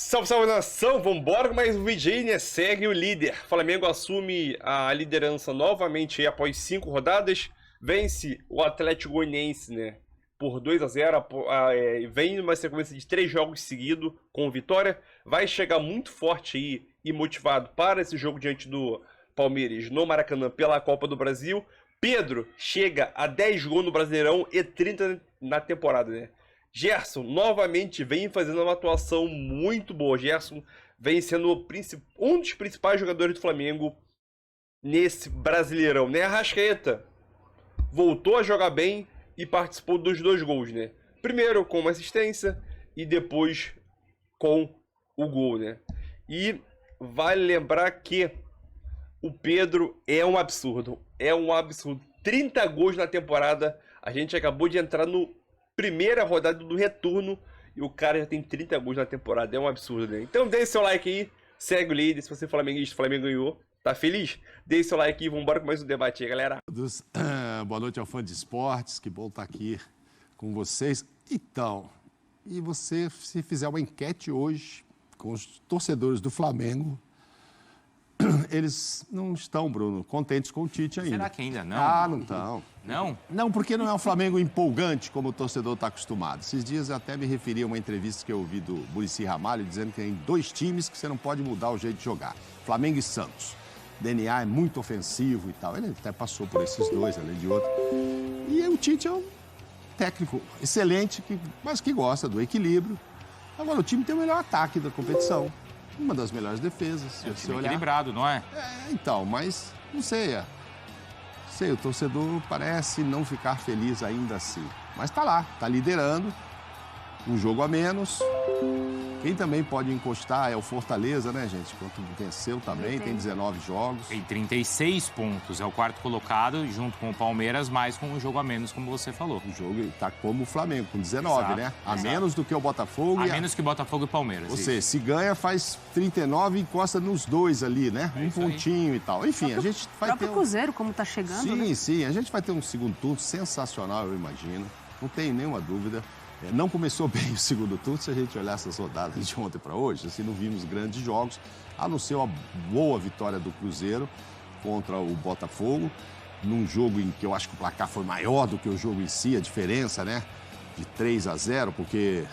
Salve, salve nação, vambora com mais um vídeo aí, né? Segue o líder. Flamengo assume a liderança novamente aí após 5 rodadas. Vence o Atlético Goianiense, né? Por 2-0. Vem numa sequência de 3 jogos seguidos com vitória. Vai chegar muito forte aí e motivado para esse jogo diante do Palmeiras no Maracanã pela Copa do Brasil. Pedro chega a 10 gols no Brasileirão e 30 na temporada, né? Gerson novamente vem fazendo uma atuação muito boa. Gerson vem sendo um dos principais jogadores do Flamengo nesse Brasileirão, né? Arrascaeta voltou a jogar bem e participou dos 2 gols, né? Primeiro com uma assistência e depois com o gol, né? E vale lembrar que o Pedro é um absurdo. É um absurdo. 30 gols na temporada. A gente acabou de entrar no primeira rodada do retorno e o cara já tem 30 gols na temporada. É um absurdo, né? Então deixe seu like aí, segue o líder. Se você é flamenguista, o Flamengo ganhou, tá feliz? Deixe seu like aí, vambora com mais um debate aí, galera. Boa noite ao fã de esportes, que bom estar aqui com vocês. Então, e você, se fizer uma enquete hoje com os torcedores do Flamengo, eles não estão, Bruno, contentes com o Tite ainda. Será que ainda não? Ah, não estão. Não? Não, porque não é um Flamengo empolgante como o torcedor está acostumado. Esses dias eu até me referi a uma entrevista que eu ouvi do Muricy Ramalho, dizendo que tem 2 times que você não pode mudar o jeito de jogar. Flamengo e Santos. O DNA é muito ofensivo e tal. Ele até passou por esses 2, além de outro. E o Tite é um técnico excelente, mas que gosta do equilíbrio. Agora, o time tem o melhor ataque da competição. Uma das melhores defesas, se você olhar. Equilibrado, não é? Então, mas não sei. O torcedor parece não ficar feliz ainda assim. Mas tá lá, tá liderando, um jogo a menos. Quem também pode encostar é o Fortaleza, né, gente? Quanto venceu também, tem 19 jogos. Tem 36 pontos, é o 4º colocado, junto com o Palmeiras, mais com um jogo a menos, como você falou. O jogo tá como o Flamengo, com 19, Exato, né? A exato. menos do que o Botafogo. A menos que Botafogo e Palmeiras. Ou seja, se ganha, faz 39 e encosta nos 2 ali, né? Um pontinho e tal. Enfim, a gente vai ter... O próprio Cruzeiro, como tá chegando, Sim, né? sim. A gente vai ter um segundo turno sensacional, eu imagino. Não tenho nenhuma dúvida. Não começou bem o segundo turno, se a gente olhar essas rodadas de ontem para hoje, assim, não vimos grandes jogos, a não ser uma boa vitória do Cruzeiro contra o Botafogo, num jogo em que eu acho que o placar foi maior do que o jogo em si, a diferença, né, de 3-0, porque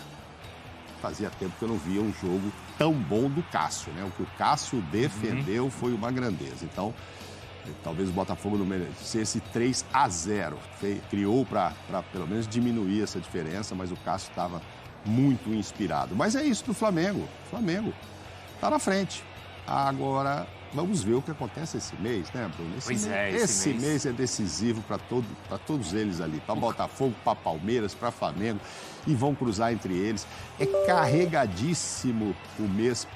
fazia tempo que eu não via um jogo tão bom do Cássio, né, o que o Cássio defendeu foi uma grandeza, então... Talvez o Botafogo não merecesse 3-0. Criou para pelo menos diminuir essa diferença, mas o Cássio estava muito inspirado. Mas é isso do Flamengo. O Flamengo está na frente. Agora, vamos ver o que acontece esse mês, né, Bruno? Esse mês é decisivo para todos eles ali. Para Botafogo, para Palmeiras, para Flamengo. E vão cruzar entre eles. É carregadíssimo o mês,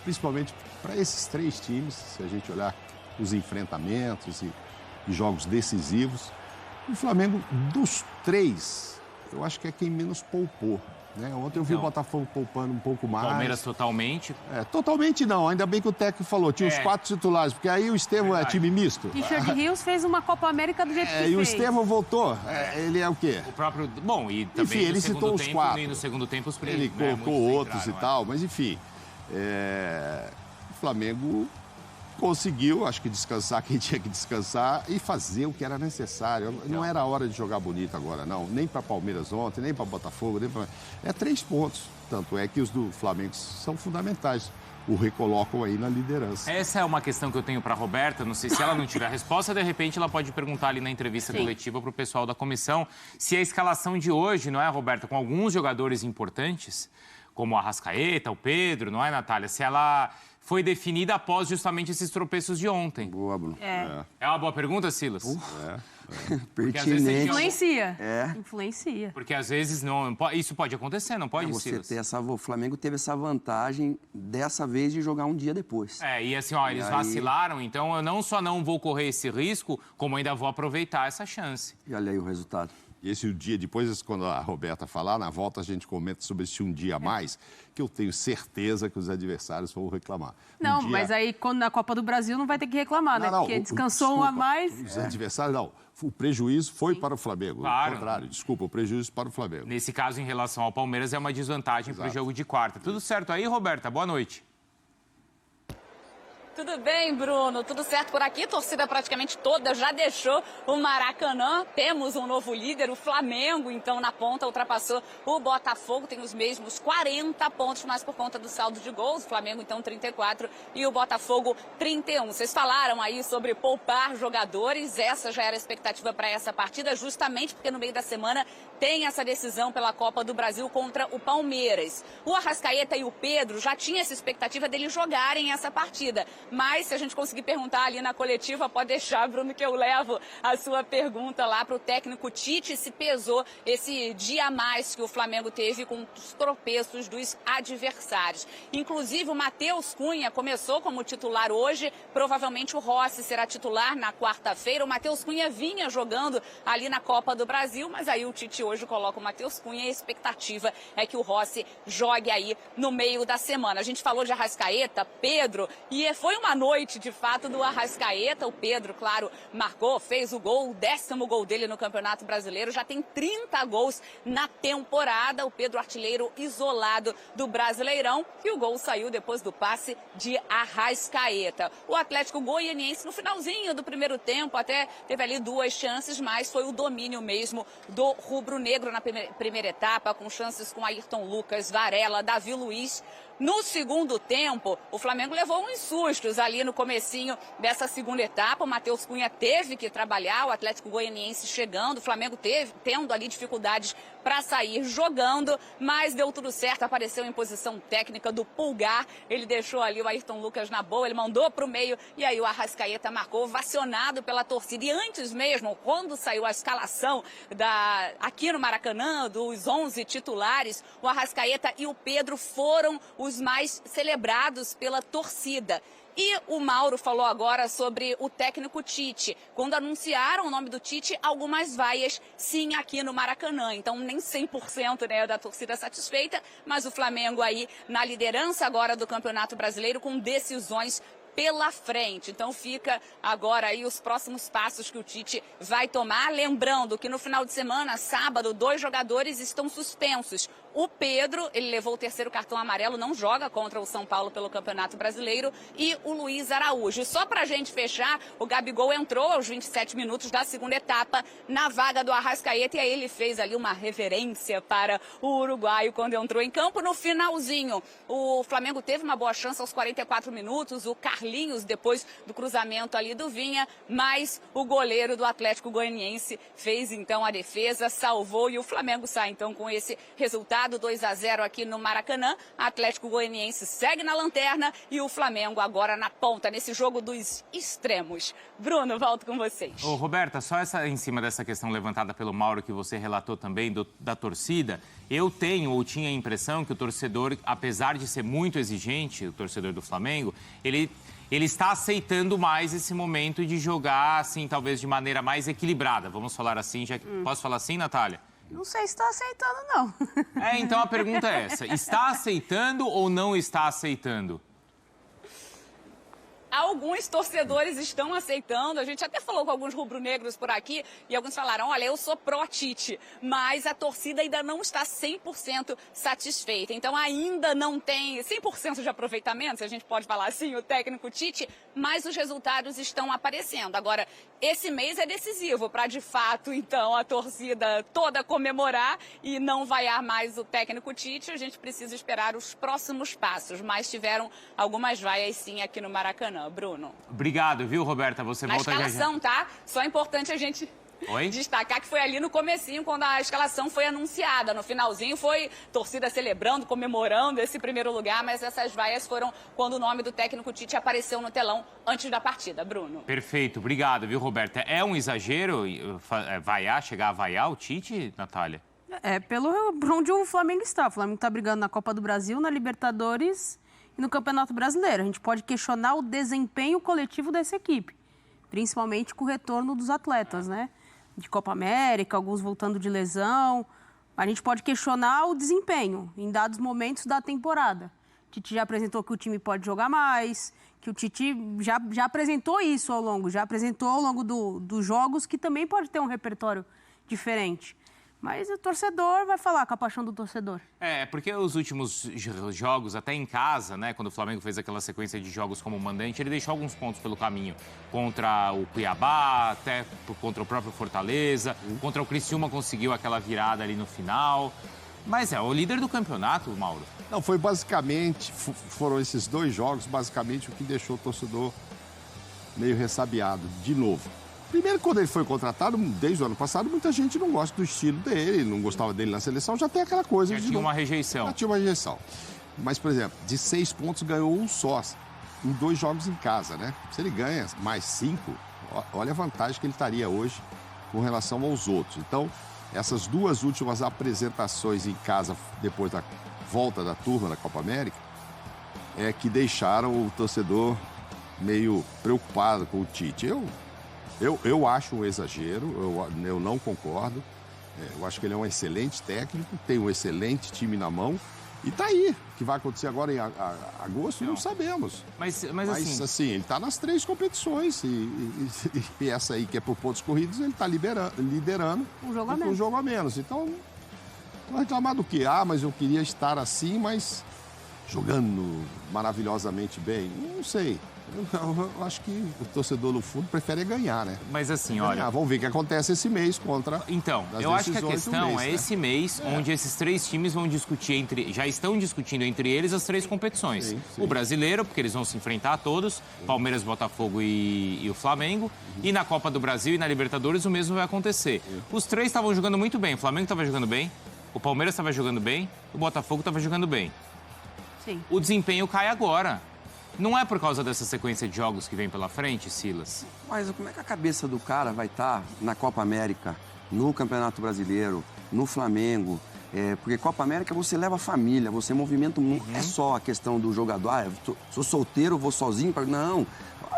principalmente para esses 3 times, se a gente olhar os enfrentamentos e jogos decisivos. O Flamengo, dos 3, eu acho que é quem menos poupou, né? Ontem eu vi o Botafogo poupando um pouco mais. Palmeiras totalmente? Totalmente não, ainda bem que o técnico falou, tinha os 4 titulares, porque aí o Estevão é time misto. Richard Rios fez uma Copa América do jeito que fez. E o Estevão voltou, ele é o quê? O próprio... Bom, e também enfim, ele citou os 4. E no segundo tempo os ele colocou outros e tal, mas enfim, o Flamengo... conseguiu, acho que descansar quem tinha que descansar e fazer o que era necessário. Não era a hora de jogar bonito agora, não. Nem para Palmeiras ontem, nem para Botafogo, nem para... É 3 pontos. Tanto é que os do Flamengo são fundamentais. O recolocam aí na liderança. Essa é uma questão que eu tenho para a Roberta. Não sei se ela não tiver a resposta, de repente ela pode perguntar ali na entrevista coletiva para o pessoal da comissão se a escalação de hoje, não é, Roberta, com alguns jogadores importantes, como a Arrascaeta, o Pedro, não é, Natália? Se ela foi definida após justamente esses tropeços de ontem. Boa, Bruno. É uma boa pergunta, Silas? Porque às vezes tem Influencia. É. Influencia. Porque às vezes não, isso pode acontecer, não pode, Você Silas? ter o Flamengo teve essa vantagem dessa vez de jogar um dia depois. E assim, ó, eles vacilaram, então eu não só não vou correr esse risco, como ainda vou aproveitar essa chance. E olha aí o resultado. esse dia, depois, quando a Roberta falar, na volta a gente comenta sobre esse um dia a mais, que eu tenho certeza que os adversários vão reclamar. Não, mas aí quando na Copa do Brasil não vai ter que reclamar, né? Porque descansou um a mais. Os adversários, não. O prejuízo foi para o Flamengo. Claro. Ao contrário, desculpa, o prejuízo para o Flamengo. Nesse caso, em relação ao Palmeiras, é uma desvantagem para o jogo de quarta. Tudo certo aí, Roberta? Boa noite. Tudo bem, Bruno? Tudo certo por aqui? Torcida praticamente toda já deixou o Maracanã. Temos um novo líder, o Flamengo, então na ponta ultrapassou o Botafogo, tem os mesmos 40 pontos, mas por conta do saldo de gols, o Flamengo então 34 e o Botafogo 31. Vocês falaram aí sobre poupar jogadores, essa já era a expectativa para essa partida, justamente porque no meio da semana tem essa decisão pela Copa do Brasil contra o Palmeiras. O Arrascaeta e o Pedro já tinham essa expectativa deles jogarem essa partida. Mas se a gente conseguir perguntar ali na coletiva, pode deixar, Bruno, que eu levo a sua pergunta lá para o técnico Tite, se pesou esse dia a mais que o Flamengo teve com os tropeços dos adversários. Inclusive, o Matheus Cunha começou como titular hoje, provavelmente o Rossi será titular na quarta-feira. O Matheus Cunha vinha jogando ali na Copa do Brasil, mas aí o Tite hoje coloca o Matheus Cunha e a expectativa é que o Rossi jogue aí no meio da semana. A gente falou de Arrascaeta, Pedro, e foi uma noite, de fato, do Arrascaeta. O Pedro, claro, marcou, fez o gol, o 10º gol dele no Campeonato Brasileiro. Já tem 30 gols na temporada. O Pedro, artilheiro isolado do Brasileirão. E o gol saiu depois do passe de Arrascaeta. O Atlético Goianiense, no finalzinho do primeiro tempo, até teve ali 2 chances, mas foi o domínio mesmo do rubro-negro na primeira etapa, com chances com Ayrton Lucas, Varela, Davi Luiz. No segundo tempo, o Flamengo levou uns sustos ali no comecinho dessa segunda etapa. O Matheus Cunha teve que trabalhar, o Atlético Goianiense chegando, o Flamengo tendo ali dificuldades para sair jogando, mas deu tudo certo, apareceu em posição técnica do Pulgar, ele deixou ali o Ayrton Lucas na boa, ele mandou para o meio e aí o Arrascaeta marcou, ovacionado pela torcida. E antes mesmo, quando saiu a escalação aqui no Maracanã, dos 11 titulares, o Arrascaeta e o Pedro foram os mais celebrados pela torcida. E o Mauro falou agora sobre o técnico Tite. Quando anunciaram o nome do Tite, algumas vaias sim aqui no Maracanã. Então nem 100%, né, da torcida satisfeita, mas o Flamengo aí na liderança agora do Campeonato Brasileiro com decisões pela frente. Então fica agora aí os próximos passos que o Tite vai tomar. Lembrando que no final de semana, sábado, 2 jogadores estão suspensos. O Pedro, ele levou o 3º cartão amarelo, não joga contra o São Paulo pelo Campeonato Brasileiro. E o Luiz Araújo. E só pra gente fechar, o Gabigol entrou aos 27 minutos da segunda etapa na vaga do Arrascaeta. E aí ele fez ali uma reverência para o uruguaio quando entrou em campo. No finalzinho, o Flamengo teve uma boa chance aos 44 minutos. O Carlinhos, depois do cruzamento ali do Vinha, mas o goleiro do Atlético Goianiense fez então a defesa, salvou e o Flamengo sai então com esse resultado 2-0 aqui no Maracanã. Atlético Goianiense segue na lanterna e o Flamengo agora na ponta, nesse jogo dos extremos. Bruno, volto com vocês. Ô, Roberta, só em cima dessa questão levantada pelo Mauro, que você relatou também da torcida, eu tinha a impressão que o torcedor, apesar de ser muito exigente, o torcedor do Flamengo, ele está aceitando mais esse momento de jogar, assim, talvez de maneira mais equilibrada. Vamos falar assim, posso falar assim, Natália? Não sei se está aceitando, não. Então a pergunta é essa. Está aceitando ou não está aceitando? Alguns torcedores estão aceitando, a gente até falou com alguns rubro-negros por aqui e alguns falaram, olha, eu sou pró-Tite, mas a torcida ainda não está 100% satisfeita. Então ainda não tem 100% de aproveitamento, se a gente pode falar assim, o técnico Tite, mas os resultados estão aparecendo. Agora, esse mês é decisivo para, de fato, então, a torcida toda comemorar e não vaiar mais o técnico Tite. A gente precisa esperar os próximos passos, mas tiveram algumas vaias sim aqui no Maracanã. Bruno. Obrigado, viu, Roberta? Você volta já. Na escalação, tá? Só é importante a gente destacar que foi ali no comecinho, quando a escalação foi anunciada. No finalzinho foi torcida celebrando, comemorando esse primeiro lugar, mas essas vaias foram quando o nome do técnico Tite apareceu no telão antes da partida, Bruno. Perfeito, obrigado, viu, Roberta? É um exagero chegar a vaiar o Tite, Natália? Por onde o Flamengo está. O Flamengo está brigando na Copa do Brasil, na Libertadores e no Campeonato Brasileiro. A gente pode questionar o desempenho coletivo dessa equipe, principalmente com o retorno dos atletas, né? de Copa América, alguns voltando de lesão. A gente pode questionar o desempenho em dados momentos da temporada. O Tite já apresentou que o time pode jogar mais, que o Tite já apresentou isso ao longo, dos jogos, que também pode ter um repertório diferente. Mas o torcedor vai falar com a paixão do torcedor. Porque os últimos jogos, até em casa, né, quando o Flamengo fez aquela sequência de jogos como mandante, ele deixou alguns pontos pelo caminho. Contra o Cuiabá, até contra o próprio Fortaleza, contra o Criciúma conseguiu aquela virada ali no final. Mas é o líder do campeonato, Mauro. Não, foi basicamente, foram esses 2 jogos, basicamente, o que deixou o torcedor meio ressabiado, de novo. Primeiro, quando ele foi contratado, desde o ano passado, muita gente não gosta do estilo dele, não gostava dele na seleção, já tem aquela coisa. Já tinha uma rejeição. Já tinha uma rejeição. Mas, por exemplo, de 6 pontos ganhou 1 só, em 2 jogos em casa, né? Se ele ganha mais 5, olha a vantagem que ele estaria hoje com relação aos outros. Então, essas 2 últimas apresentações em casa, depois da volta da turma da Copa América, é que deixaram o torcedor meio preocupado com o Tite. Eu acho um exagero, eu não concordo. Eu acho que ele é um excelente técnico, tem um excelente time na mão. E tá aí. O que vai acontecer agora em agosto, não sabemos. Mas assim, ele tá nas 3 competições. E essa aí, que é por pontos corridos, ele tá liderando um jogo a menos. Então, vai reclamar do quê? Mas eu queria estar assim, mas jogando maravilhosamente bem. Não sei. Eu acho que o torcedor, no fundo, prefere ganhar, né? Mas assim, olha... Vamos ver o que acontece esse mês contra... Então, eu acho que a questão é esse mês, onde esses 3 times vão discutir já estão discutindo entre eles as 3 competições. Sim. O brasileiro, porque eles vão se enfrentar a todos, Palmeiras, Botafogo e o Flamengo. E na Copa do Brasil e na Libertadores o mesmo vai acontecer. Os 3 estavam jogando muito bem. O Flamengo estava jogando bem, o Palmeiras estava jogando bem, o Botafogo estava jogando bem. Sim. O desempenho cai agora. Não é por causa dessa sequência de jogos que vem pela frente, Silas? Mas como é que a cabeça do cara vai estar na Copa América, no Campeonato Brasileiro, no Flamengo? Porque Copa América você leva a família, você movimenta muito. É só a questão do jogador, eu sou solteiro, vou sozinho. Não,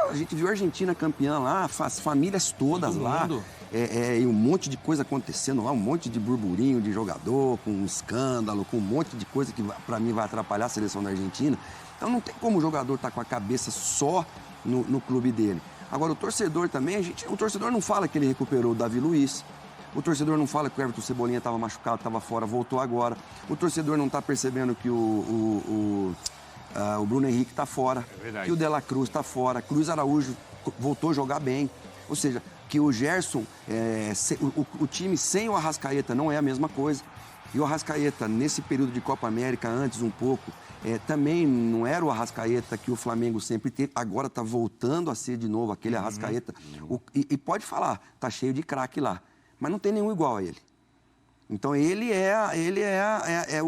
a gente viu a Argentina campeã lá, as famílias todas lá. E um monte de coisa acontecendo lá, um monte de burburinho de jogador, com um escândalo, com um monte de coisa que para mim vai atrapalhar a seleção da Argentina. Então não tem como o jogador estar com a cabeça só no clube dele. Agora, o torcedor também, o torcedor não fala que ele recuperou o Davi Luiz. O torcedor não fala que o Everton Cebolinha estava machucado, estava fora, voltou agora. O torcedor não está percebendo que o Bruno Henrique está fora, que o De La Cruz está fora, Cruz Araújo voltou a jogar bem. Ou seja, que o Gerson, o time sem o Arrascaeta não é a mesma coisa. E o Arrascaeta, nesse período de Copa América, antes um pouco, também não era o Arrascaeta que o Flamengo sempre teve. Agora está voltando a ser de novo aquele Arrascaeta. E pode falar, tá cheio de craque lá. Mas não tem nenhum igual a ele. Então ele é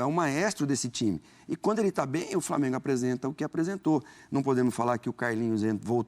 o maestro desse time. E quando ele está bem, o Flamengo apresenta o que apresentou. Não podemos falar que o Carlinhos entrou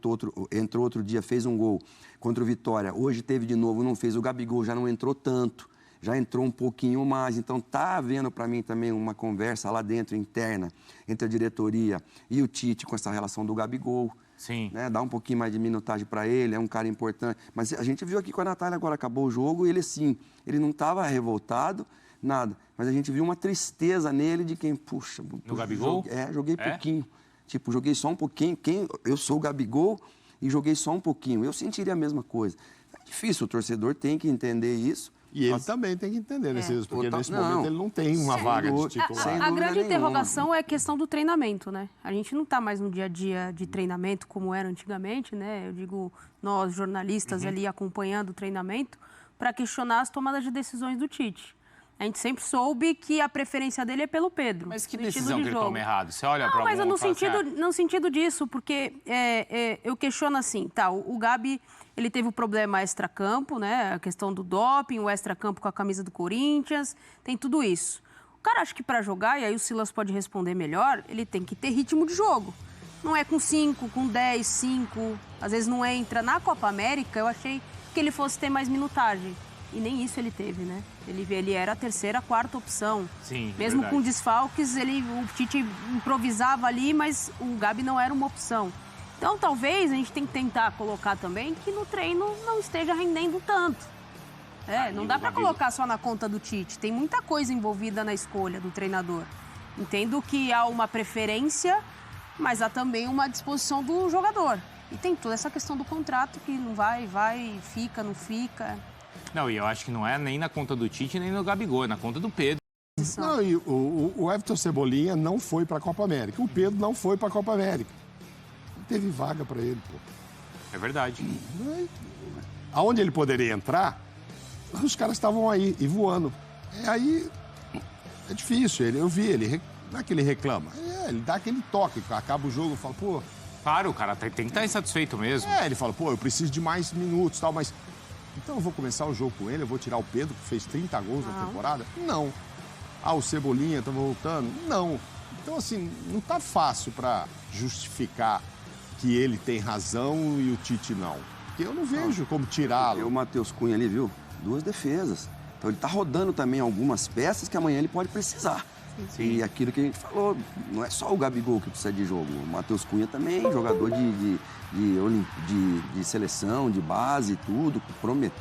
outro dia, fez um gol contra o Vitória. Hoje teve de novo, não fez. O Gabigol já não entrou tanto. Já entrou um pouquinho mais. Então, está havendo para mim também uma conversa lá dentro, interna, entre a diretoria e o Tite com essa relação do Gabigol. Sim. Né? Dá um pouquinho mais de minutagem para ele, é um cara importante. Mas a gente viu aqui com a Natália agora, acabou o jogo, e ele sim, ele não estava revoltado, nada. Mas a gente viu uma tristeza nele de quem, puxa... No Gabigol? Joguei pouquinho. Tipo, joguei só um pouquinho. Eu sou o Gabigol e joguei só um pouquinho. Eu sentiria a mesma coisa. É difícil, o torcedor tem que entender isso. E ele também tem que entender, né, Cícero? Porque nesse momento ele não tem uma vaga de titular. A grande interrogação é a questão do treinamento, né? A gente não está mais no dia a dia de treinamento como era antigamente, né? Eu digo, nós jornalistas ali acompanhando o treinamento para questionar as tomadas de decisões do Tite. A gente sempre soube que a preferência dele é pelo Pedro. Mas que decisão que ele toma errado? Você olha para mas no sentido disso, porque eu questiono assim, tá, o Gabi, ele teve o problema extracampo, né, a questão do doping, o extracampo com a camisa do Corinthians, tem tudo isso. O cara acha que para jogar, e aí o Silas pode responder melhor, ele tem que ter ritmo de jogo. Não é com 5, com 10, 5, às vezes não entra. Na Copa América, eu achei que ele fosse ter mais minutagem. E nem isso ele teve, né? Ele era a terceira, quarta opção. Sim, mesmo verdade. Com desfalques, o Tite improvisava ali, mas o Gabi não era uma opção. Então, talvez a gente tenha que tentar colocar também que no treino não esteja rendendo tanto. Não dá para colocar só na conta do Tite. Tem muita coisa envolvida na escolha do treinador. Entendo que há uma preferência, mas há também uma disposição do jogador. E tem toda essa questão do contrato que não vai, fica, não fica. Não, e eu acho que não é nem na conta do Tite, nem no Gabigol, é na conta do Pedro. Não, e o Everton Cebolinha não foi para a Copa América. O Pedro não foi para a Copa América. Não teve vaga para ele, pô. É verdade. Aonde ele poderia entrar, os caras estavam aí e voando. Aí é difícil. Eu vi, não é que ele reclama. Ele dá aquele toque, acaba o jogo e fala, pô... Claro, o cara tem que estar insatisfeito mesmo. Ele fala, pô, eu preciso de mais minutos e tal, mas... Então eu vou começar o jogo com ele, eu vou tirar o Pedro, que fez 30 gols na temporada? Não. O Cebolinha tá voltando? Não. Então, assim, não tá fácil para justificar que ele tem razão e o Tite não. Porque eu não vejo como tirá-lo. O Matheus Cunha ali, viu? 2 defesas. Então ele tá rodando também algumas peças que amanhã ele pode precisar. Sim. E aquilo que a gente falou, não é só o Gabigol que precisa de jogo. O Matheus Cunha também, jogador de seleção, de base, tudo,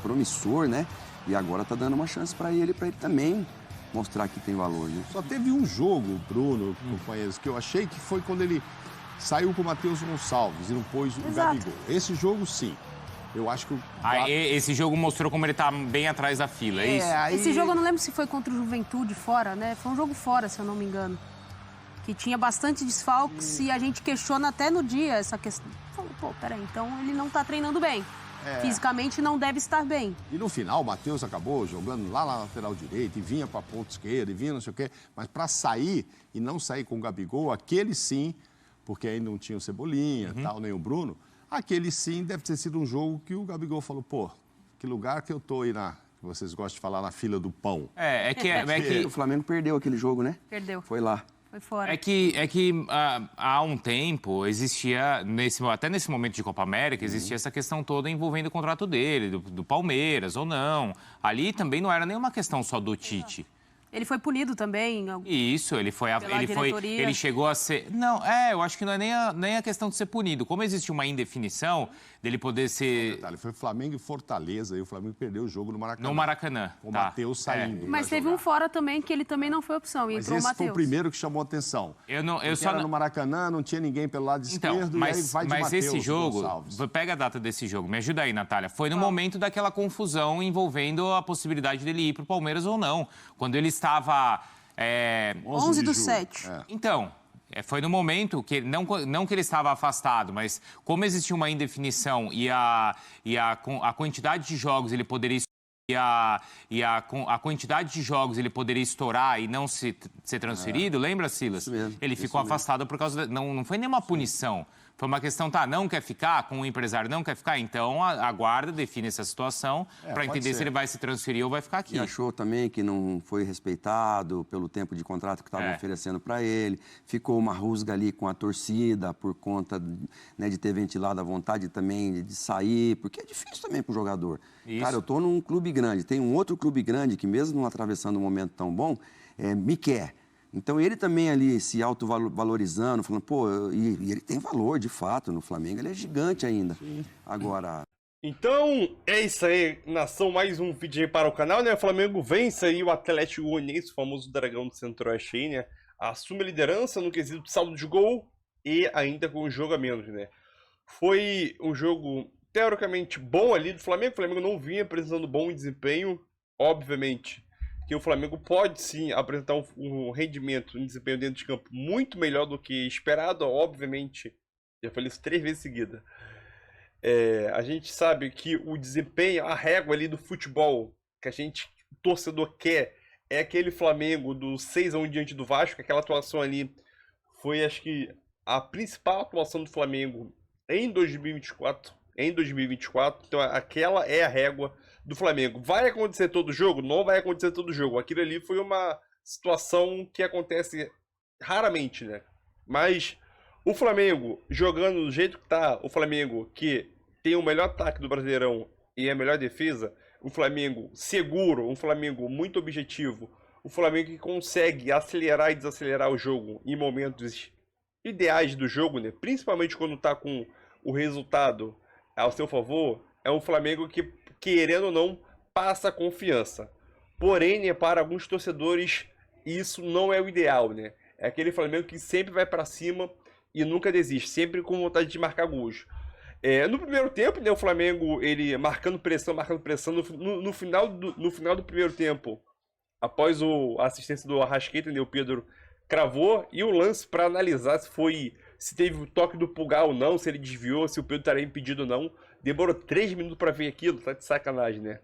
promissor, né? E agora tá dando uma chance para ele também mostrar que tem valor, né? Só teve um jogo, Bruno, companheiros, que eu achei que foi quando ele saiu com o Matheus Gonçalves e não pôs o Gabigol. Esse jogo, sim. Eu acho que esse jogo mostrou como ele tá bem atrás da fila, é isso? Esse jogo eu não lembro se foi contra o Juventude fora, né? Foi um jogo fora, se eu não me engano. Que tinha bastante desfalques e a gente questiona até no dia essa questão. Falou, pô, peraí, então ele não tá treinando bem. Fisicamente não deve estar bem. E no final, o Matheus acabou jogando lá na lateral direita e vinha para a ponta esquerda e vinha não sei o quê. Mas para sair e não sair com o Gabigol, aquele sim, porque aí não tinha o Cebolinha, tal, nem o Bruno, aquele sim deve ter sido um jogo que o Gabigol falou, pô, que lugar que eu tô aí que vocês gostam de falar, na fila do pão. É que o Flamengo perdeu aquele jogo, né? Perdeu. Foi lá. Foi fora. É que há um tempo existia, até nesse momento de Copa América, existia essa questão toda envolvendo o contrato dele, do Palmeiras ou não. Ali também não era nenhuma questão só do Tite. Ele foi punido também. Isso, ele chegou a ser... Não, eu acho que não é nem a questão de ser punido. Como existe uma indefinição dele poder ser... Detalhe, foi Flamengo e Fortaleza e o Flamengo perdeu o jogo no Maracanã. No Maracanã, com o Matheus saindo. Mas teve um fora também que ele também não foi opção, e entrou o Matheus. Esse foi o primeiro que chamou a atenção. Era no Maracanã, não tinha ninguém pelo lado esquerdo, e aí vai de Matheus esse jogo, Gonçalves. Pega a data desse jogo, me ajuda aí, Natália. Foi no momento daquela confusão envolvendo a possibilidade dele ir pro Palmeiras ou não. Quando ele estava... 11/7. Então, foi no momento que, não que ele estava afastado, mas como existia uma indefinição e a quantidade de jogos ele poderia... a quantidade de jogos ele poderia estourar e não ser transferido, lembra, Silas? Isso mesmo, ele ficou afastado por causa... Não foi nenhuma punição. Foi uma questão, não quer ficar, com o empresário não quer ficar, então a guarda define essa situação para entender se ele vai se transferir ou vai ficar aqui. E achou também que não foi respeitado pelo tempo de contrato que estavam oferecendo para ele. Ficou uma rusga ali com a torcida por conta, né, de ter ventilado a vontade também de sair, porque é difícil também para o jogador. Isso. Cara, eu estou num clube grande, tem um outro clube grande que mesmo não atravessando um momento tão bom, me quer. Então, ele também ali se autovalorizando, falando, pô, e ele tem valor, de fato, no Flamengo, ele é gigante ainda. Sim. Agora... Então, é isso aí, nação, mais um vídeo aí para o canal, né? O Flamengo vence aí o Atlético Goianiense, o famoso dragão do Centro-Oeste aí, né? Assume a liderança no quesito de saldo de gol e ainda com um jogo a menos, né? Foi um jogo teoricamente bom ali do Flamengo, o Flamengo não vinha apresentando bom desempenho, obviamente... que o Flamengo pode sim apresentar um rendimento, um desempenho dentro de campo muito melhor do que esperado, obviamente. Já falei isso 3 vezes seguida. A gente sabe que o desempenho, a régua ali do futebol que a gente, torcedor, quer, é aquele Flamengo do 6-1 diante do Vasco. Aquela atuação ali foi, acho que, a principal atuação do Flamengo em 2024. Então aquela é a régua do Flamengo. Vai acontecer todo jogo? Não vai acontecer todo jogo. Aquilo ali foi uma situação que acontece raramente, né? Mas o Flamengo jogando do jeito que tá, o Flamengo que tem o melhor ataque do Brasileirão e a melhor defesa, um Flamengo seguro, um Flamengo muito objetivo, um Flamengo que consegue acelerar e desacelerar o jogo em momentos ideais do jogo, né? Principalmente quando tá com o resultado ao seu favor, é um Flamengo que, querendo ou não, passa confiança. Porém, né, para alguns torcedores, isso não é o ideal, né? É aquele Flamengo que sempre vai para cima e nunca desiste, sempre com vontade de marcar gols. No primeiro tempo, né, o Flamengo, ele marcando pressão, no final do primeiro tempo, após a assistência do Arrascaeta, né, o Pedro cravou, e o lance para analisar se teve o toque do Pulgar ou não, se ele desviou, se o Pedro estaria impedido ou não. Demorou 3 minutos para ver aquilo, tá de sacanagem, né?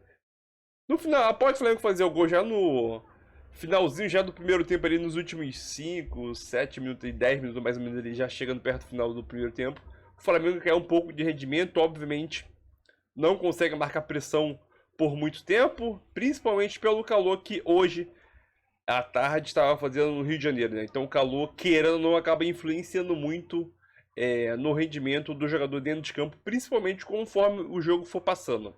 No final, após o Flamengo fazer o gol já no finalzinho já do primeiro tempo, ali nos últimos 5, 7 minutos e 10 minutos mais ou menos, ele já chegando perto do final do primeiro tempo, o Flamengo quer um pouco de rendimento, obviamente não consegue marcar pressão por muito tempo, principalmente pelo calor que hoje à tarde estava fazendo no Rio de Janeiro, né? Então o calor, querendo ou não, acaba influenciando muito no rendimento do jogador dentro de campo, principalmente conforme o jogo for passando.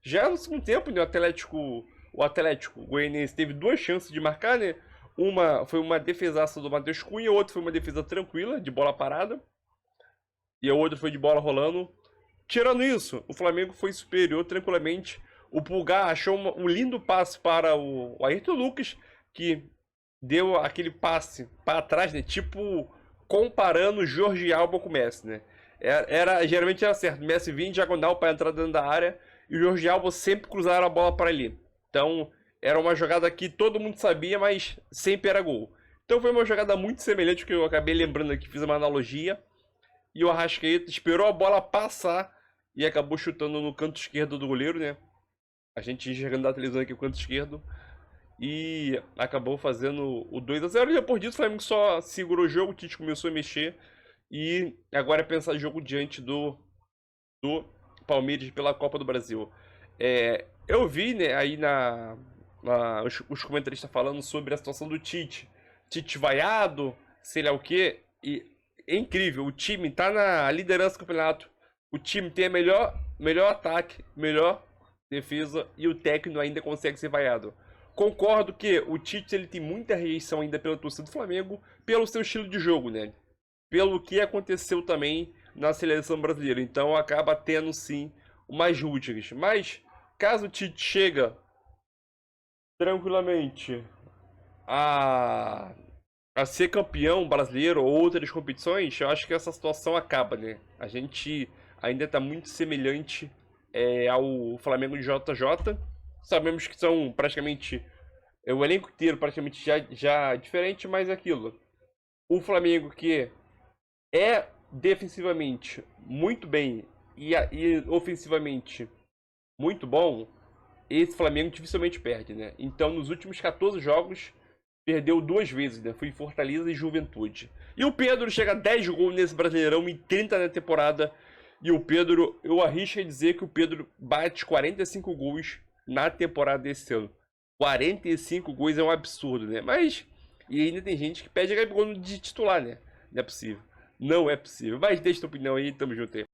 Já no segundo tempo, né, o Atlético Goianiense teve 2 chances de marcar, né? Uma foi uma defesaça do Matheus Cunha, a outra foi uma defesa tranquila, de bola parada. E a outra foi de bola rolando. Tirando isso, o Flamengo foi superior tranquilamente. O Pulgar achou um lindo passe para o Ayrton Lucas, que deu aquele passe para trás, né? Tipo, comparando Jorge Alba com o Messi, né? Geralmente era certo. O Messi vinha em diagonal para entrar dentro da área e o Jorge Alba sempre cruzava a bola para ali. Então, era uma jogada que todo mundo sabia, mas sempre era gol. Então, foi uma jogada muito semelhante, que eu acabei lembrando aqui, fiz uma analogia. E o Arrascaeta esperou a bola passar e acabou chutando no canto esquerdo do goleiro, né? A gente enxergando da televisão aqui o canto esquerdo. E acabou fazendo o 2-0. E depois disso, o Flamengo só segurou o jogo, o Tite começou a mexer. E agora é pensar jogo diante do Palmeiras pela Copa do Brasil. Eu vi, né, aí os comentaristas falando sobre a situação do Tite. Tite vaiado, sei lá o quê. E é incrível, o time tá na liderança do campeonato. O time tem a melhor ataque, melhor defesa e o técnico ainda consegue ser vaiado. Concordo que o Tite ele tem muita rejeição ainda pela torcida do Flamengo, pelo seu estilo de jogo, né? Pelo que aconteceu também na seleção brasileira. Então acaba tendo sim umas úteis. Mas caso o Tite chega tranquilamente a ser campeão brasileiro ou outras competições, eu acho que essa situação acaba, né? A gente ainda está muito semelhante ao Flamengo de JJ. Sabemos que são praticamente o elenco inteiro praticamente já diferente, mas é aquilo. O Flamengo que é defensivamente muito bem e ofensivamente muito bom, esse Flamengo dificilmente perde, né? Então, nos últimos 14 jogos, perdeu 2 vezes, né? Foi em Fortaleza e Juventude. E o Pedro chega a 10 gols nesse Brasileirão e 30 na temporada. E o Pedro, eu arrisco a dizer que o Pedro bate 45 gols na temporada desse ano. 45 gols é um absurdo, né? Mas, e ainda tem gente que pede Gabigol de titular, né? Não é possível. Não é possível. Mas deixa tua opinião aí, tamo junto aí.